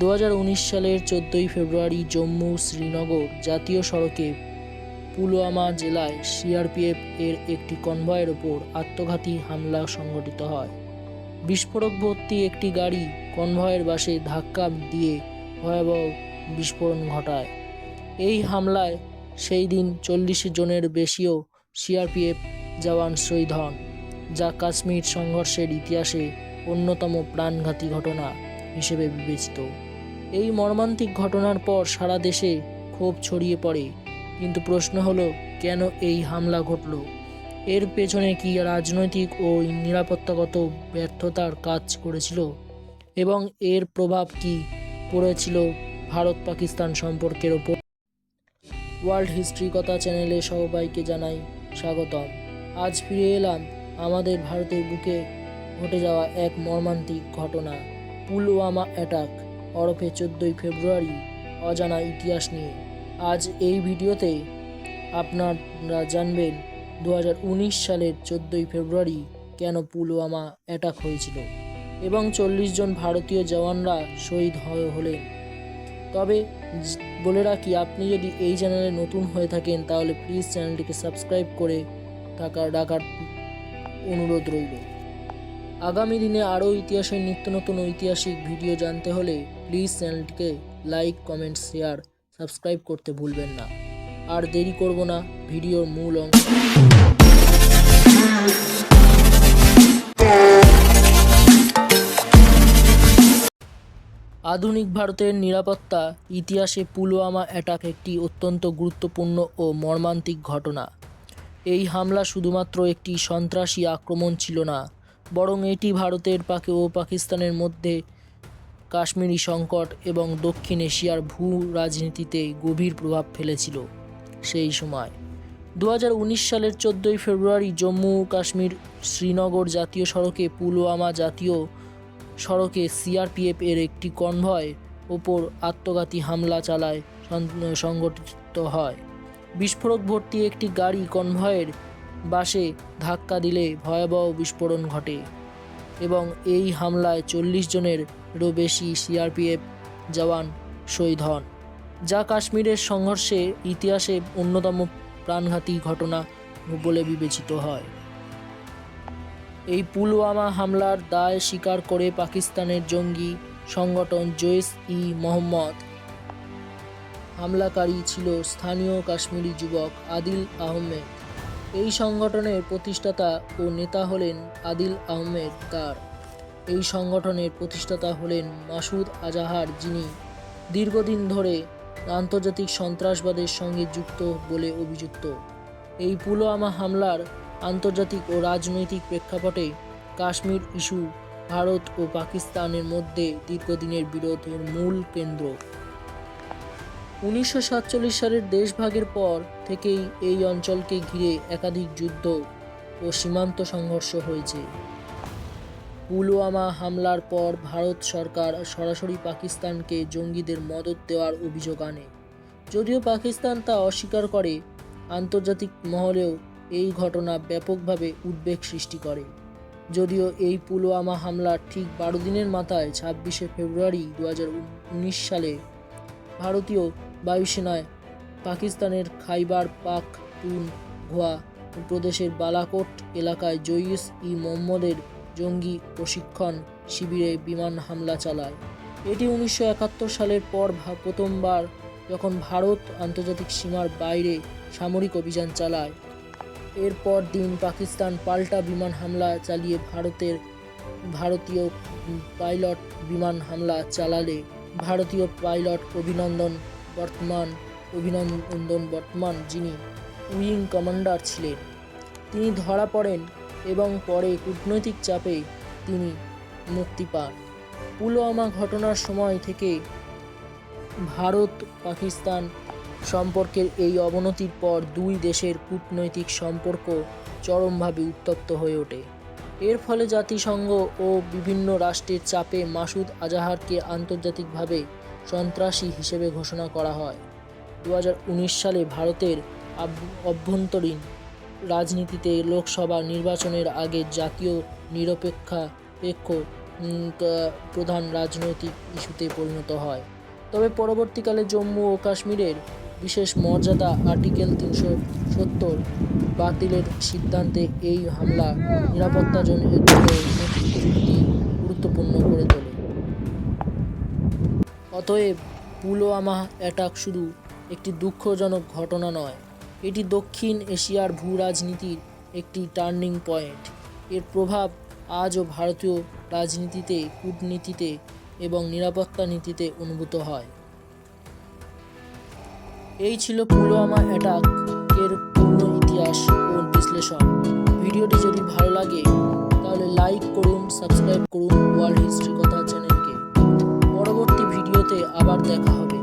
2019 সালের 14 ফেব্রুয়ারি জম্মু শ্রীনগর জাতীয় সড়কে পুলওয়ামা জেলায় সিআরপিএফ এর একটি কনভয়ের ওপর আত্মঘাতী হামলা সংঘটিত হয়। বিস্ফোরক ভর্তি একটি গাড়ি কনভয়ের বাসে ধাক্কা দিয়ে ভয়াবহ বিস্ফোরণ ঘটায়। এই হামলায় সেই দিন 40 জনের বেশিও সিআরপিএফ জওয়ান শহীদ হন, যা কাশ্মীর সংঘর্ষের ইতিহাসে অন্যতম প্রাণঘাতী ঘটনা হিসেবে বিবেচিত। এই মর্মান্তিক ঘটনার পর সারা দেশে ক্ষোভ ছড়িয়ে পড়ে, কিন্তু প্রশ্ন হলো, কেন এই হামলা ঘটল? এর পেছনে কি রাজনৈতিক ও নিরাপত্তাগত ব্যর্থতার কাজ করেছিল, এবং এর প্রভাব কি পড়েছিল ভারত পাকিস্তান সম্পর্কের ওপর? ওয়ার্ল্ড হিস্ট্রি কথা চ্যানেলে সবাইকে জানাই স্বাগতম। আজ ফিরে এলাম আমাদের ভারতের বুকে ঘটে যাওয়া এক মর্মান্তিক ঘটনা, পুলওয়ামা অ্যাটাক ওরফে 14 ফেব্রুয়ারি অজানা ইতিহাস নিয়ে। আজ এই ভিডিওতে আপনারা জানবেন 2019 সালের 14 ফেব্রুয়ারি কেন পুলওয়ামা অ্যাটাক হয়েছিল এবং 40 জন ভারতীয় জওয়ানরা শহীদ হলেন। তবে বলে রাখি, আপনি যদি এই চ্যানেলে নতুন হয়ে থাকেন তাহলে প্লিজ চ্যানেলটিকে সাবস্ক্রাইব করে রাখার অনুরোধ রইল। আগামী দিনে আরও ইতিহাসের নিত্য নতুন ঐতিহাসিক ভিডিও জানতে হলে প্লিজ চ্যানেলটিকে লাইক, কমেন্ট, শেয়ার, সাবস্ক্রাইব করতে ভুলবেন না। আর দেরি করব না, ভিডিওর মূল অংশ। আধুনিক ভারতের নিরাপত্তা ইতিহাসে পুলওয়ামা অ্যাটাক একটি অত্যন্ত গুরুত্বপূর্ণ ও মর্মান্তিক ঘটনা। এই হামলা শুধুমাত্র একটি সন্ত্রাসী আক্রমণ ছিল না, বরং এটি ভারতের পাকিস্তানের মধ্যে কাশ্মীরি সংকট এবং দক্ষিণ এশিয়ার ভূ রাজনীতিতে গভীর প্রভাব ফেলেছিল। সেই সময় 2019 সালের 14 ফেব্রুয়ারি জম্মু কাশ্মীর শ্রীনগর জাতীয় সড়কে পুলওয়ামা জাতীয় সড়কে সিআরপিএফ এর একটি কনভয় ওপর আত্মঘাতী হামলা সংঘটিত হয়। বিস্ফোরক ভর্তি একটি গাড়ি কনভয়ের বাসে ধাক্কা দিলে ভয়াবহ বিস্ফোরণ ঘটে এবং এই হামলায় 40 জনেরও বেশি সিআরপিএফ জওয়ান শহীদ হন, যা কাশ্মীরের সংঘর্ষের ইতিহাসে অন্যতম প্রাণঘাতী ঘটনা বলে বিবেচিত হয়। এই পুলওয়ামা হামলার দায় স্বীকার করে পাকিস্তানের জঙ্গি সংগঠন জৈশ-ই-মোহাম্মদ। হামলাকারী ছিল স্থানীয় কাশ্মীরি যুবক আদিল আহমেদ। এই সংগঠনের প্রতিষ্ঠাতা ও নেতা হলেন আদিল আহমেদ কার। এই সংগঠনের প্রতিষ্ঠাতা হলেন মাসুদ আজাহার, যিনি দীর্ঘদিন ধরে আন্তর্জাতিক সন্ত্রাসবাদের সঙ্গে যুক্ত বলে অভিযুক্ত। এই পুলওয়ামা হামলার আন্তর্জাতিক ও রাজনৈতিক প্রেক্ষাপটে কাশ্মীর ইস্যু ভারত ও পাকিস্তানের মধ্যে দীর্ঘদিনের বিরোধের মূল কেন্দ্র। 1947 সালের দেশভাগের পর থেকেই এই অঞ্চলকে ঘিরে একাধিক যুদ্ধ ও সীমান্ত সংঘর্ষ হয়েছে। পুলওয়ামা হামলার পর ভারত সরকার সরাসরি পাকিস্তানকে জঙ্গিদের মদদ দেওয়ার অভিযোগ আনে। যদিও পাকিস্তান তা অস্বীকার করে, আন্তর্জাতিক মহলেও এই ঘটনা ব্যাপকভাবে উদ্বেগ সৃষ্টি করে। যদিও এই পুলওয়ামা হামলার ঠিক 12 দিনের মাথায় 26 ফেব্রুয়ারি 2019 সালে ভারতীয় বায়ুসেনায় পাকিস্তানের খাইবার পাখতুনখোয়া প্রদেশের বালাকোট এলাকায় জৈশ-ই-মোহাম্মদের জঙ্গি প্রশিক্ষণ শিবিরে বিমান হামলা চালায়। এটি 1971 সালের পর প্রথমবার যখন ভারত আন্তর্জাতিক সীমার বাইরে সামরিক অভিযান চালায়। এরপর দিন পাকিস্তান পাল্টা বিমান হামলা চালিয়ে ভারতীয় পাইলট বিমান হামলা চালালে ভারতীয় পাইলট অভিনন্দন বর্তমান, যিনি উইং কমান্ডার ছিলেন, তিনি ধরা পড়েন এবং পরে কূটনৈতিক চাপে তিনি মুক্তি পান। পুলওয়ামা ঘটনার সময় থেকে ভারত পাকিস্তান সম্পর্কের এই অবনতির পর দুই দেশের কূটনৈতিক সম্পর্ক চরমভাবে উত্তপ্ত হয়ে ওঠে। এর ফলে জাতিসংঘ ও বিভিন্ন রাষ্ট্রের চাপে মাসুদ আজাহারকে আন্তর্জাতিকভাবে সন্ত্রাসী হিসেবে ঘোষণা করা হয়। 2019 সালে ভারতের অভ্যন্তরীণ রাজনীতিতে লোকসভা নির্বাচনের আগে জাতীয় নিরপেক্ষ প্রধান রাজনৈতিক ইস্যুতে পরিণত হয়। তবে পরবর্তীকালে জম্মু ও কাশ্মীরের বিশেষ মর্যাদা আর্টিকেল 370 বাতিলের সিদ্ধান্তে এই হামলা নিরাপত্তার জন্য যুক্তি গুরুত্বপূর্ণ করে তোলে। অতএব পুলওয়ামা অ্যাটাক শুধু একটি দুঃখজনক ঘটনা নয়, এটি দক্ষিণ এশিয়ার ভূ রাজনীতির একটি টার্নিং পয়েন্ট। এর প্রভাব আজও ভারতীয় রাজনীতিতে, কূটনীতিতে এবং নিরাপত্তা নীতিতে অনুভূত হয়। এই ছিল পুলওয়ামা অ্যাটাকের পূর্ণ ইতিহাস ও বিশ্লেষণ। ভিডিওটি যদি ভালো লাগে তাহলে লাইক করুন, সাবস্ক্রাইব করুন ওয়ার্ল্ড হিস্ট্রি কথা চ্যানেলকে। পরবর্তী ভিডিওতে আবার দেখা হবে।